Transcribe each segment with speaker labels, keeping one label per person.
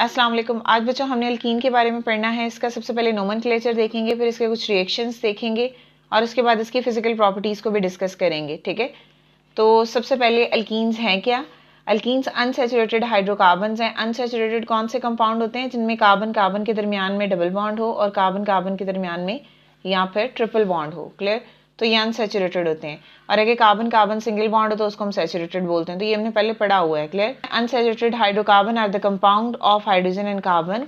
Speaker 1: अस्सलाम वालेकुम। आज बच्चों हमने अल्कीन के बारे में पढ़ना है। इसका सबसे पहले नोमेनक्लेचर देखेंगे, फिर इसके कुछ रिएक्शंस देखेंगे और उसके बाद इसकी फिजिकल प्रॉपर्टीज़ को भी डिस्कस करेंगे। ठीक है, तो सबसे पहले अल्कीन्स हैं क्या? अल्कीन्स अनसैचुरेटेड हाइड्रोकार्बन्स हैं। अनसैचुरेटेड कौन से कंपाउंड होते हैं? जिनमें कार्बन कार्बन के दरमियान में डबल बॉन्ड हो और कार्बन कार्बन के दरमियान में या फिर ट्रिपल बॉन्ड हो। क्लियर? तो ये अनसैचुरेटेड होते हैं। और अगर कार्बन कार्बन सिंगल बॉन्ड हो तो उसको हम सैचुरेटेड बोलते हैं। तो ये हमने पहले पढ़ा हुआ है। Clear? Unsaturated hydrocarbon are the compound of hydrogen and carbon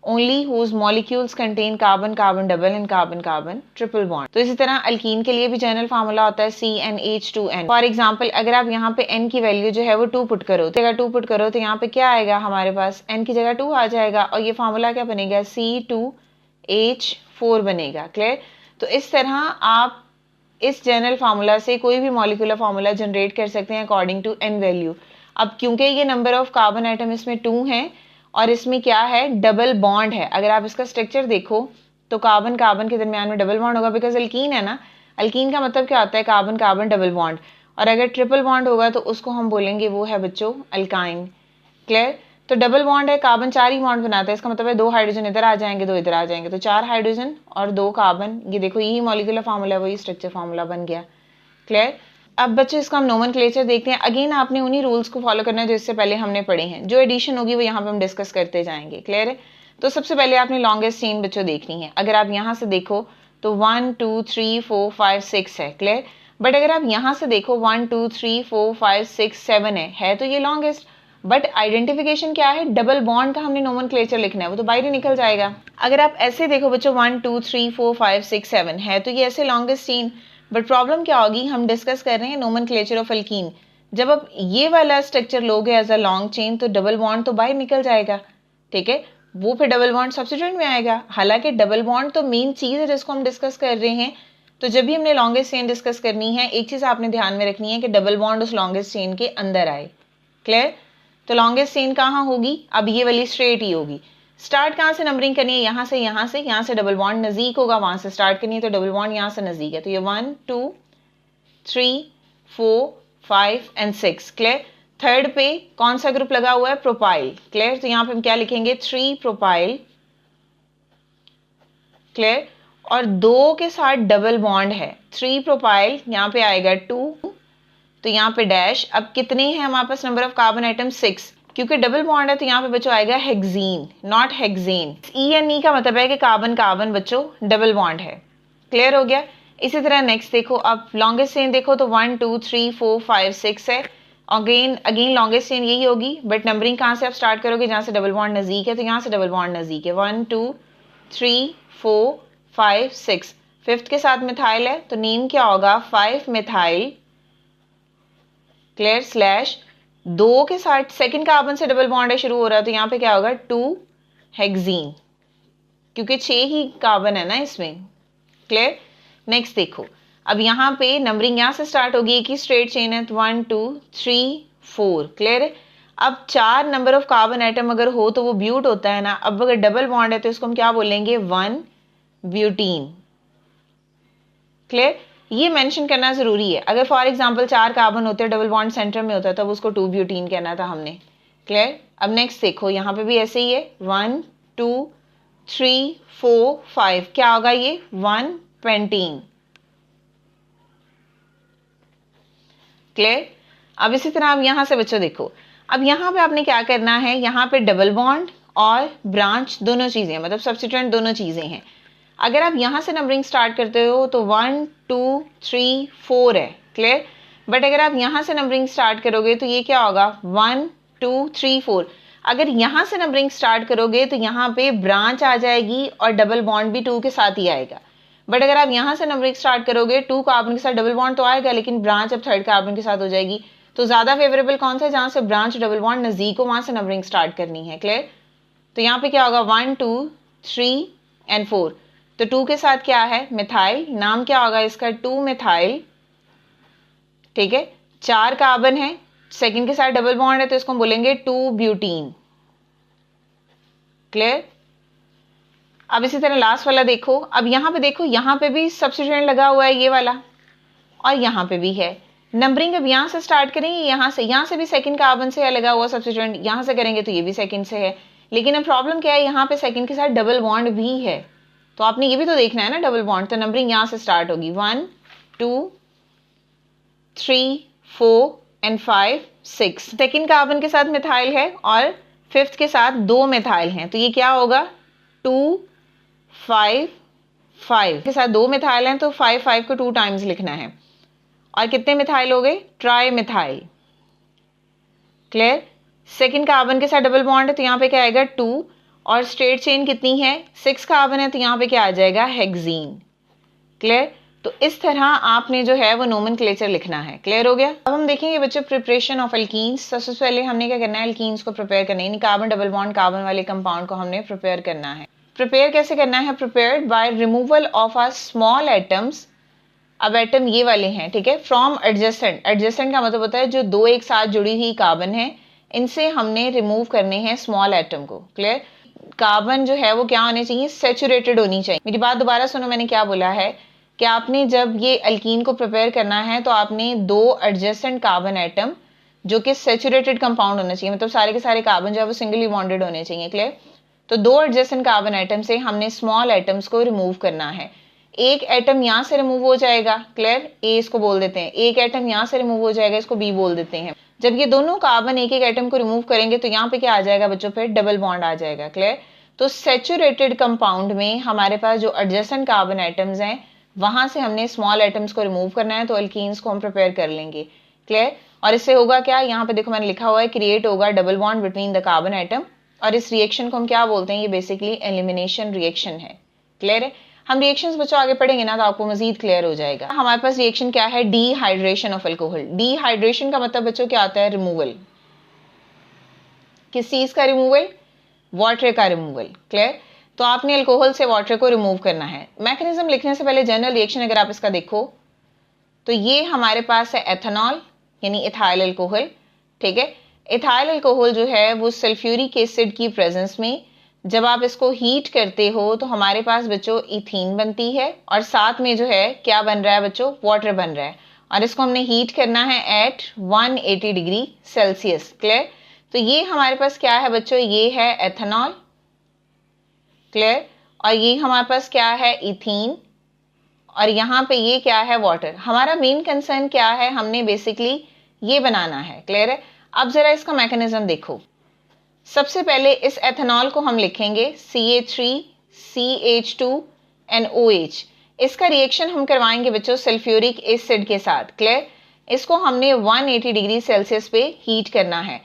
Speaker 1: only whose molecules contain carbon carbon double and carbon carbon triple bond। तो इसी तरह अल्कीन के लिए भी जनरल फार्मूला होता है CnH2n। फॉर एग्जांपल अगर आप यहाँ पे n की वैल्यू जो है वो 2 पुट करो, तो अगर 2 पुट करो तो यहाँ पे क्या आएगा? हमारे पास n की जगह 2 आ जाएगा और ये फार्मूला क्या बनेगा? C2H4 बनेगा। क्लियर? तो इस तरह आप इस जनरल फार्मूला से कोई भी मॉलिक्यूलर फार्मूला जनरेट कर सकते हैं अकॉर्डिंग टू n वैल्यू। अब क्योंकि ये नंबर ऑफ कार्बन आइटम इसमें 2 हैं और इसमें क्या है? डबल बॉन्ड है। अगर आप इसका स्ट्रक्चर देखो तो कार्बन कार्बन के दरमियान में डबल बॉन्ड होगा, बिकॉज अल्कीन है ना। अल्कीन का मतलब क्या होता है? Carbon carbon double bond. और अगर ट्रिपल बॉन्ड होगा तो उसको हम बोलेंगे वो है बच्चों अल्काइन। क्लियर? तो डबल बॉन्ड है, कार्बन 4 ही बॉन्ड बनाता है। इसका मतलब है 2 हाइड्रोजन इधर आ जाएंगे, 2 इधर आ जाएंगे, तो 4 हाइड्रोजन और 2 कार्बन। ये देखो यही मॉलिक्यूलर फार्मूला, वही स्ट्रक्चर फार्मूला बन गया। क्लियर? अब बच्चों इसका हम नोमेनक्लेचर देखते हैं। अगेन आपने उन्हीं रूल्स को फॉलो करना है जो इससे पहले हमने पढ़े हैं। जो एडिशन होगी वो यहाँ पे हम डिस्कस करते जाएंगे। क्लियर है? तो सबसे पहले आपने लॉन्गेस्ट चेन बच्चों देखनी है। अगर आप यहाँ से देखो तो 1 2 3 4 5 6 है। क्लियर? बट अगर आप यहाँ से देखो 1 2 3 4 5 6 7 है तो ये लॉन्गेस्ट। बट आइडेंटिफिकेशन क्या है? डबल बॉन्ड का हमने नोमेनक्लेचर लिखना है, वो तो बाहर ही निकल जाएगा। अगर आप ऐसे देखो बच्चों 1 2 3 4 5 6 7 है तो ये ऐसे लॉन्गेस्ट चेन। बट प्रॉब्लम क्या होगी? हम डिस्कस कर रहे हैं नोमेनक्लेचर ऑफ अल्कीन। जब आप ये वाला स्ट्रक्चर लोगे एज अ लॉन्ग चेन तो डबल बॉन्ड तो बाहर निकल जाएगा। ठीक है, वो फिर डबल बॉन्ड सब्स्टिट्यूएंट में आएगा। हालांकि डबल बॉन्ड तो मेन चीज है जिसको हम डिस्कस कर रहे हैं। तो जब भी हमने लॉन्गेस्ट चेन डिस्कस करनी है, एक चीज आपने ध्यान में रखनी है कि डबल बॉन्ड उस लॉन्गेस्ट चेन के अंदर आए। क्लियर? तो लॉन्गेस्ट चेन कहाँ होगी? अब ये वाली स्ट्रेट ही होगी। स्टार्ट कहाँ से नंबरिंग करनी है? यहाँ से, यहाँ से डबल बॉन्ड नजदीक होगा, वहां से स्टार्ट करनी है तो डबल बॉन्ड यहाँ से नजदीक है। तो ये 1 2 3 4 5 एंड 6। क्लियर? थर्ड पे कौन सा ग्रुप लगा हुआ है? प्रोपाइल। क्लियर? तो यहाँ पे हम क्या लिखेंगे? 3 प्रोपाइल। क्लियर? और 2 के साथ डबल बॉन्ड है। 3 प्रोपाइल, यहाँ पे आएगा 2, तो यहाँ पे डैश। अब कितने हैं हमारे पास नंबर ऑफ कार्बन आइटम? 6। क्योंकि डबल बॉन्ड है तो यहाँ पे बच्चों आएगा हेक्सीन, नॉट हेक्सेन। ई का मतलब है कि कार्बन कार्बन बच्चों डबल बॉन्ड है। क्लियर हो गया? इसी तरह नेक्स्ट देखो, अब लॉन्गेस्ट चेन देखो तो 1 2 3 4 5 6 है। अगेन लॉन्गेस्ट चेन यही होगी, बट नंबरिंग कहाँ से आप स्टार्ट करोगे? जहाँ से डबल बॉन्ड नजदीक है, तो यहाँ से डबल बॉन्ड नजदीक है। 1 2 3 4 5 6। फिफ्थ के साथ मिथाइल है तो नेम क्या होगा? 5 मिथाइल। क्लियर? स्लैश 2 के साथ सेकंड कार्बन से डबल बॉन्ड है, शुरू हो रहा है, तो यहाँ पे क्या होगा? 2 हेक्सीन, क्योंकि 6 ही कार्बन है ना इसमें। क्लियर? नेक्स्ट देखो, अब यहाँ पे नंबरिंग यहाँ से स्टार्ट होगी, एक ही स्ट्रेट चेन है, तो 1 2 3 4। क्लियर है? अब 4 नंबर ऑफ कार्बन आइटम अगर हो तो वो ब्यूट होता है ना। अब अगर डबल बॉन्ड है तो इसको हम क्या बोलेंगे? 1 ब्यूटीन। क्लियर? ये मेंशन करना जरूरी है। अगर फॉर एग्जांपल 4 कार्बन होते हैं, डबल बॉन्ड सेंटर में होता है, तब उसको 2 ब्यूटीन कहना था हमने। क्लियर? अब नेक्स्ट देखो, यहाँ पे भी ऐसे ही है, 1 2 3 4 5। क्या होगा ये? 1 पेंटीन। क्लियर? अब इसी तरह अब यहां से बच्चों देखो, अब यहाँ पे आपने क्या करना है? यहाँ पे डबल बॉन्ड और ब्रांच दोनों चीजें, मतलब सब्स्टिट्यूएंट दोनों चीजें हैं। अगर आप यहाँ से नंबरिंग स्टार्ट करते हो तो 1 2 3 4 है। क्लियर? बट अगर आप यहाँ से नंबरिंग स्टार्ट करोगे तो ये क्या होगा? 1 2 3 4। अगर यहाँ से नंबरिंग स्टार्ट करोगे तो यहाँ पे ब्रांच आ जाएगी और डबल बॉन्ड भी 2 के साथ ही आएगा। बट अगर आप यहाँ से नंबरिंग स्टार्ट करोगे, 2 कार्बन के साथ डबल बॉन्ड तो आएगा, लेकिन ब्रांच अब 3rd कार्बन के साथ हो जाएगी। तो ज्यादा फेवरेबल कौन सा है? जहां से ब्रांच डबल बॉन्ड नजदीक हो, वहां से नंबरिंग स्टार्ट करनी है। क्लियर? तो यहाँ पे क्या होगा? 1 2 3 एंड 4। तो 2 के साथ क्या है? मिथाइल। नाम क्या होगा इसका? 2 मिथाइल। ठीक है, 4 कार्बन है, सेकंड के साथ डबल बॉन्ड है, तो इसको हम बोलेंगे 2 ब्यूटीन। क्लियर? अब इसी तरह लास्ट वाला देखो, अब यहाँ पे देखो, यहाँ पे भी सब्स्टिट्यूएंट लगा हुआ है ये वाला, और यहाँ पे भी है। नंबरिंग अब यहाँ से स्टार्ट करेंगे, यहाँ से भी सेकंड कार्बन से है लगा हुआ सब्स्टिट्यूएंट, यहाँ से करेंगे तो ये भी सेकंड से है। लेकिन अब प्रॉब्लम क्या है, यहाँ पे सेकंड के साथ डबल बॉन्ड भी है, तो आपने ये भी तो देखना है ना डबल बॉन्ड, तो नंबरिंग यहाँ से स्टार्ट होगी 1 2 3 4 एंड 5 6। सेकंड कार्बन के साथ मिथाइल है और फिफ्थ के साथ 2 मिथाइल हैं, तो ये क्या होगा 2 5 5 के साथ 2 मिथाइल हैं, तो 5 5 को 2 टाइम्स लिखना है। और कितने मिथाइल हो गए, tri methyl. Clear. Second carbon के साथ डबल बॉन्ड है, तो यहाँ पे क्या आएगा 2, और स्ट्रेट चेन कितनी है 6 कार्बन है, तो यहाँ पे क्या आ जाएगा हेक्सीन। क्लियर। तो इस तरह आपने जो है वो नोमेनक्लेचर लिखना है। क्लियर हो गया। अब हम देखेंगे बच्चों प्रिपरेशन ऑफ एल्कीन्स। सबसे पहले हमने क्या करना है, एल्कीन्स को प्रिपेयर करना है, कार्बन डबल बॉन्ड कार्बन वाले कंपाउंड को हमने प्रिपेयर करना है। प्रिपेयर कैसे करना है, prepared by removal of a small atoms. अब एटम ये वाले हैं, ठीक है, फ्रॉम एडजेसेंट। एडजेसेंट का मतलब होता है जो दो एक साथ जुड़ी हुई कार्बन है, इनसे हमने रिमूव करने हैं स्मॉल एटम को। क्लियर। कार्बन जो है वो क्या होने चाहिए, सेचुरेटेड होनी चाहिए। मेरी बात दोबारा सुनो, मैंने क्या बोला है कि आपने जब ये अल्कीन को प्रिपेयर करना है तो आपने दो एडजेसेंट कार्बन एटम जो कि सेचुरेटेड कंपाउंड होना चाहिए, मतलब सारे के सारे कार्बन जो है वो सिंगली बॉन्डेड होने चाहिए। क्लियर। तो दो एडजेसेंट कार्बन एटम से हमने स्मॉल एटम्स को रिमूव करना है। एक एटम यहाँ से रिमूव हो जाएगा, क्लियर, ए इसको बोल देते हैं। एक एटम यहाँ से रिमूव हो जाएगा, इसको बी बोल देते हैं। जब ये दोनों कार्बन एक एक एटम को रिमूव करेंगे तो यहाँ पे क्या आ जाएगा बच्चों, फिर डबल बॉन्ड आ जाएगा। क्लियर। तो सेचुरेटेड कंपाउंड में हमारे पास जो एडजेसेंट कार्बन एटम्स हैं वहां से हमने स्मॉल एटम्स को रिमूव करना है, तो अल्कीन्स को हम प्रिपेयर कर लेंगे। क्लियर। और इससे होगा क्या, यहाँ पे देखो मैंने लिखा हुआ है क्रिएट होगा double bond between the carbon atom, और इस रिएक्शन को हम क्या बोलते हैं, ये बेसिकली एलिमिनेशन रिएक्शन है। क्लियर है। हम रिएक्शंस बच्चों आगे पढ़ेंगे ना तो आपको मजीद क्लियर हो जाएगा। हमारे पास रिएक्शन क्या है, डीहाइड्रेशन ऑफ अल्कोहल। डीहाइड्रेशन का मतलब बच्चों क्या आता है, रिमूवल। किस चीज का रिमूवल, वाटर का रिमूवल। क्लियर। तो आपने अल्कोहल से वाटर को रिमूव करना है। मैकेनिज्म लिखने से पहले जनरल रिएक्शन अगर आप इसका देखो तो ये हमारे पास है एथेनॉल यानी इथाइल अल्कोहल। ठीक है। इथाइल अल्कोहल जो है वो सल्फ्यूरिक एसिड की प्रेजेंस में जब आप इसको हीट करते हो तो हमारे पास बच्चों इथीन बनती है, और साथ में जो है क्या बन रहा है बच्चों, वाटर बन रहा है, और इसको हमने हीट करना है एट 180 डिग्री सेल्सियस। क्लियर। तो ये हमारे पास क्या है बच्चों, ये है एथेनॉल। क्लियर। और ये हमारे पास क्या है, इथीन, और यहाँ पे ये क्या है, वाटर। हमारा मेन कंसर्न क्या है, हमने बेसिकली ये बनाना है। क्लियर है। अब जरा इसका मैकेनिज्म देखो। सबसे पहले इस एथेनॉल को हम लिखेंगे CH3CH2NOH। इसका रिएक्शन हम करवाएंगे बच्चों सल्फ्यूरिक एसिड के साथ। क्लियर। इसको हमने 180 डिग्री सेल्सियस पे हीट करना है।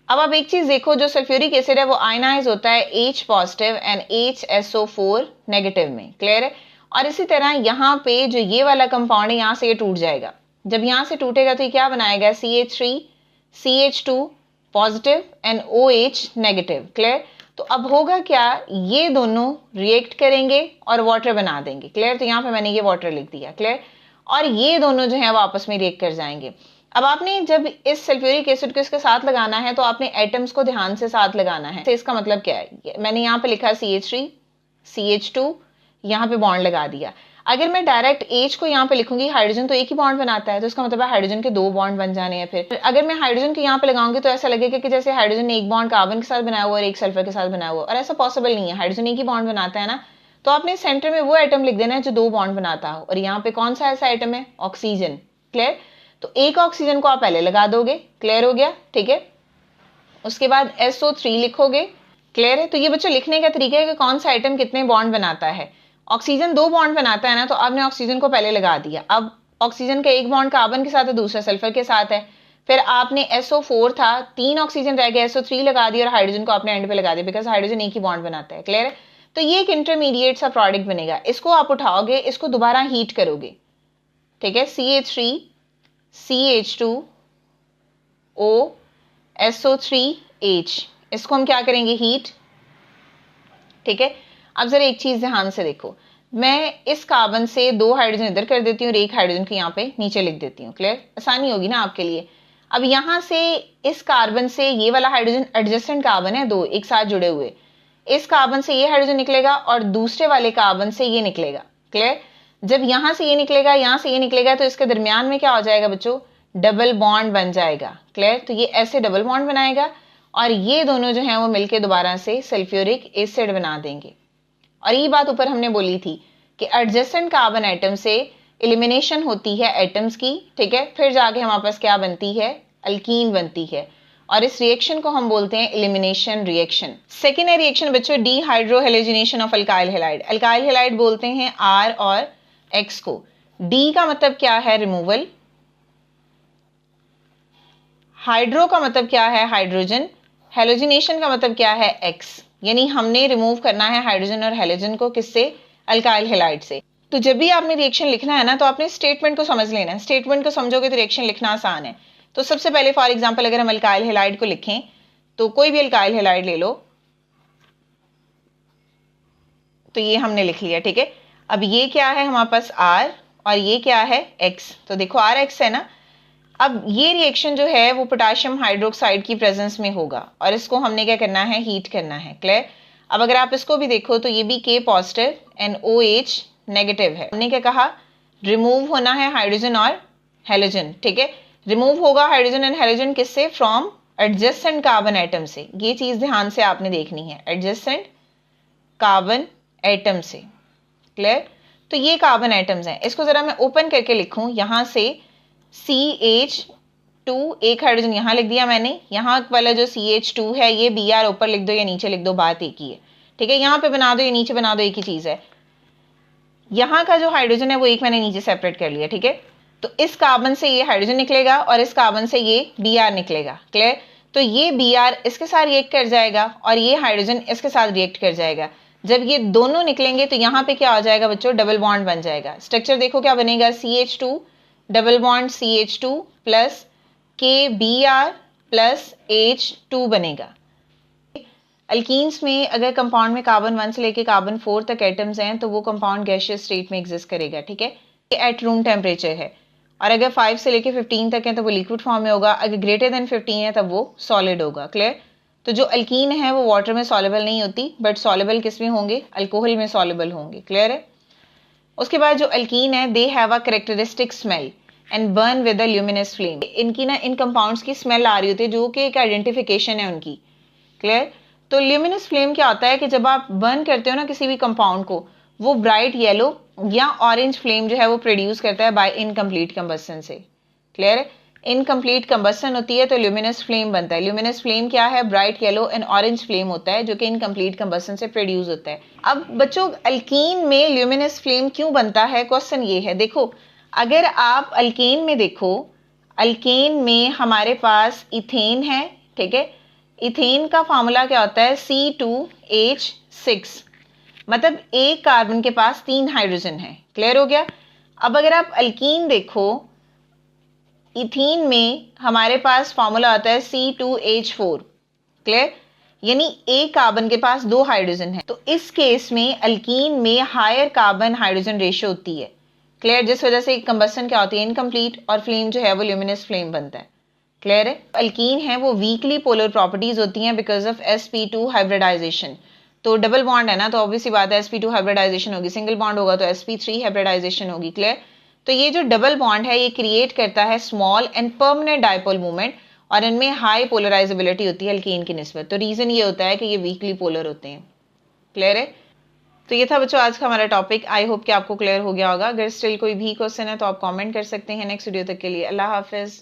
Speaker 1: अब आप एक चीज देखो, जो सल्फ्यूरिक एसिड है वो आयनाइज होता है H positive and HSO4 negative में। क्लियर है। और इसी तरह यहाँ पे जो ये वाला कंपाउंड है यहाँ से ये टूट जाएगा। जब यहाँ से टूटेगा तो ये क्या बनाएगा, CH3CH2 positive and OH negative. Clear. तो अब होगा क्या, ये दोनों रिएक्ट करेंगे और वाटर बना देंगे। क्लियर। तो यहाँ पे मैंने ये वाटर लिख दिया। क्लियर। और ये दोनों जो है वो आपस में रिएक्ट कर जाएंगे। अब आपने जब इस सल्फ्यूरिक एसिड को इसके साथ लगाना है तो आपने एटम्स को ध्यान से साथ लगाना है। तो इसका मतलब क्या है, मैंने यहाँ पे लिखा CH3CH2, यहाँ पे बॉन्ड लगा दिया। अगर मैं डायरेक्ट H को यहाँ पे लिखूंगी, हाइड्रोजन तो एक ही बॉन्ड बनाता है, तो इसका मतलब है हाइड्रोजन के दो बॉन्ड बन जाने हैं। फिर अगर मैं हाइड्रोजन के यहाँ पे लगाऊंगी तो ऐसा लगेगा कि जैसे हाइड्रोजन ने एक बॉन्ड कार्बन के साथ बनाया हुआ और एक सल्फर के साथ बनाया हुआ, और ऐसा पॉसिबल नहीं है। हाइड्रोजन एक ही बॉन्ड बनाता है ना, तो आपने सेंटर में वो एटम लिख देना है जो दो बॉन्ड बनाता हो, और यहाँ पे कौन सा ऐसा एटम है, ऑक्सीजन। क्लियर। तो एक ऑक्सीजन को आप पहले लगा दोगे। क्लियर हो गया। ठीक है। उसके बाद SO3 लिखोगे। क्लियर है। तो ये बच्चों लिखने का तरीका है कि कौन सा आइटम कितने बॉन्ड बनाता है। ऑक्सीजन दो बॉन्ड बनाता है ना, तो आपने ऑक्सीजन को पहले लगा दिया। अब ऑक्सीजन का एक बॉन्ड कार्बन के साथ है, दूसरा सल्फर के साथ है। फिर आपने SO4 था, 3 ऑक्सीजन रह गया, SO3 लगा दिया और हाइड्रोजन को आपने एंड पे लगा दिया, बिकॉज हाइड्रोजन एक ही बॉन्ड बनाता है। क्लियर है। तो ये एक इंटरमीडिएट सा प्रोडक्ट बनेगा। इसको आप उठाओगे, इसको दोबारा हीट करोगे। ठीक है। CH3CH2O SO3H, इसको हम क्या करेंगे, हीट। ठीक है। अब जरा एक चीज ध्यान से देखो, मैं इस कार्बन से दो हाइड्रोजन इधर कर देती हूँ और एक हाइड्रोजन को यहाँ पे नीचे लिख देती हूँ। क्लियर। आसानी होगी ना आपके लिए। अब यहाँ से इस कार्बन से ये वाला हाइड्रोजन एडजेसेंट कार्बन है, दो एक साथ जुड़े हुए, इस कार्बन से ये हाइड्रोजन निकलेगा और दूसरे वाले कार्बन से ये निकलेगा। क्लियर। जब यहाँ से ये निकलेगा, यहाँ से ये निकलेगा, तो इसके दरमियान में क्या हो जाएगा बच्चों, डबल बॉन्ड बन जाएगा। क्लियर। तो ये ऐसे डबल बॉन्ड बनाएगा और ये दोनों जो हैं वो मिलके दोबारा से सल्फ्यूरिक एसिड बना देंगे। और ये बात ऊपर हमने बोली थी कि एडजेसेंट कार्बन एटम से एलिमिनेशन होती है एटम्स की, ठीक है, फिर जाके हमारे पास क्या बनती है, अल्कीन बनती है, और इस रिएक्शन को हम बोलते हैं एलिमिनेशन रिएक्शन। सेकेंड है रिएक्शन बच्चों dehydrohalogenation of alkyl halide. Alkyl halide बोलते हैं आर और एक्स को। डी का मतलब क्या है, रिमूवल। हाइड्रो का मतलब क्या है, हाइड्रोजन। हेलोजिनेशन का मतलब क्या है, एक्स, यानी हमने रिमूव करना है हाइड्रोजन और हेलोजन को, किससे, अल्काइल हैलाइड से। तो जब भी आपने रिएक्शन लिखना है ना, तो आपने स्टेटमेंट को समझ लेना है। स्टेटमेंट को समझोगे तो रिएक्शन लिखना आसान है। तो सबसे पहले फॉर एग्जांपल अगर हम अल्काइल हैलाइड को लिखें, तो कोई भी अल्काइल हैलाइड ले लो, तो ये हमने लिख लिया, ठीक है। अब ये क्या है हमारे पास, आर, और ये क्या है, एक्स। तो देखो आर एक्स है ना। अब ये रिएक्शन जो है वो पोटेशियम हाइड्रोक्साइड की प्रेजेंस में होगा, और इसको हमने क्या करना है, हीट करना है, क्लियर। अब अगर आप इसको भी देखो तो ये भी के positive and O H negative है। हमने क्या कहा, रिमूव होना है हाइड्रोजन और हेलोजन, ठीक है। रिमूव होगा हाइड्रोजन एंड हेलोजन किससे, फ्रॉम एडजेसेंट कार्बन एटम से। ये चीज ध्यान से आपने देखनी है, एडजेसेंट कार्बन एटम से, क्लियर। तो ये कार्बन एटम्स हैं। इसको जरा मैं ओपन करके लिखूं, यहां से CH2, एक हाइड्रोजन यहाँ लिख दिया मैंने, यहाँ वाला जो CH2 है ये Br ऊपर लिख दो या नीचे लिख दो, बात एक ही है, ठीक है। यहाँ पे बना दो या नीचे बना दो, एक ही चीज है। यहाँ का जो हाइड्रोजन है वो एक मैंने नीचे सेपरेट कर लिया, ठीक है। तो इस कार्बन से ये हाइड्रोजन निकलेगा और इस कार्बन से ये Br निकलेगा, क्लियर। तो ये Br इसके साथ रिएक्ट कर जाएगा और ये हाइड्रोजन इसके साथ रिएक्ट कर जाएगा। जब ये दोनों निकलेंगे तो यहाँ पे क्या आ जाएगा बच्चों, डबल बॉन्ड बन जाएगा। स्ट्रक्चर देखो क्या बनेगा, CH2 double bond CH2 plus KBr plus H2 बनेगा। अल्कीन्स में अगर कंपाउंड में कार्बन 1 से लेके कार्बन 4 तक एटम्स हैं तो वो कंपाउंड गैसियस स्टेट में एग्जिस्ट करेगा, ठीक है। एट रूम टेम्परेचर है, और अगर 5 से लेके 15 तक है तो वो लिक्विड फॉर्म में होगा, अगर ग्रेटर देन 15 है तब वो सॉलिड होगा, क्लियर। तो जो अल्कीन है वो वाटर में सॉलेबल नहीं होती, बट सॉलेबल किस में होंगे, अल्कोहल में सॉलेबल होंगे, क्लियर है। उसके बाद जो अल्कीन है, they have a characteristic smell and burn with a luminous flame. इनकी ना इन कंपाउंड्स की स्मेल आ रही होती है, जो कि एक आइडेंटिफिकेशन है उनकी, क्लियर। तो ल्यूमिनस फ्लेम क्या होता है कि जब आप बर्न करते हो ना किसी भी कंपाउंड को, वो ब्राइट येलो या ऑरेंज फ्लेम जो है वो प्रोड्यूस करता है बाय इनकम्प्लीट कंबस्टन से, क्लियर है। इनकम्प्लीट कंबस्टन होती है तो ल्यूमिनस फ्लेम बनता है। ल्यूमिनस फ्लेम क्या है, bright yellow and orange flame होता है, जो कि इनकम्प्लीट कंबस्टन से प्रोड्यूस होता है। अब बच्चों अल्कीन में ल्यूमिनस फ्लेम क्यों बनता है, क्वेश्चन ये है। देखो अगर आप अल्केन में देखो, अल्केन में हमारे पास इथेन है, ठीक है। इथेन का फार्मूला क्या होता है, C2H6, मतलब एक कार्बन के पास 3 हाइड्रोजन है, क्लियर हो गया। अब अगर आप अल्कीन देखो, इथीन में हमारे पास फॉर्मूला आता है C2H4, क्लियर, यानी एक कार्बन के पास 2 हाइड्रोजन है। तो इस केस में अल्कीन में हायर कार्बन हाइड्रोजन रेशियो होती है, क्लियर, जिस वजह से कंबस्टन क्या होती है, इनकम्प्लीट, और फ्लेम जो है वो ल्यूमिनस फ्लेम बनता है, क्लियर है। अल्कीन है वो वीकली पोलर प्रॉपर्टीज होती हैं बिकॉज ऑफ sp2 हाइब्रिडाइजेशन। तो डबल बॉन्ड है ना, तो ऑब्वियसली बात है sp2 हाइब्रिडाइजेशन होगी, सिंगल बॉन्ड होगा तो sp3 हाइब्रिडाइजेशन होगी, क्लियर। तो ये जो डबल बॉन्ड है ये क्रिएट करता है small and permanent dipole movement, और इनमें हाई पोलराइजेबिलिटी होती है अल्कीन की निस्बत। तो रीजन ये होता है कि ये वीकली पोलर होते हैं, क्लियर है। तो ये था बच्चों आज का हमारा टॉपिक। आई होप कि आपको क्लियर हो गया होगा। अगर स्टिल कोई भी क्वेश्चन है तो आप कमेंट कर सकते हैं। नेक्स्ट वीडियो तक के लिए अल्लाह हाफिज।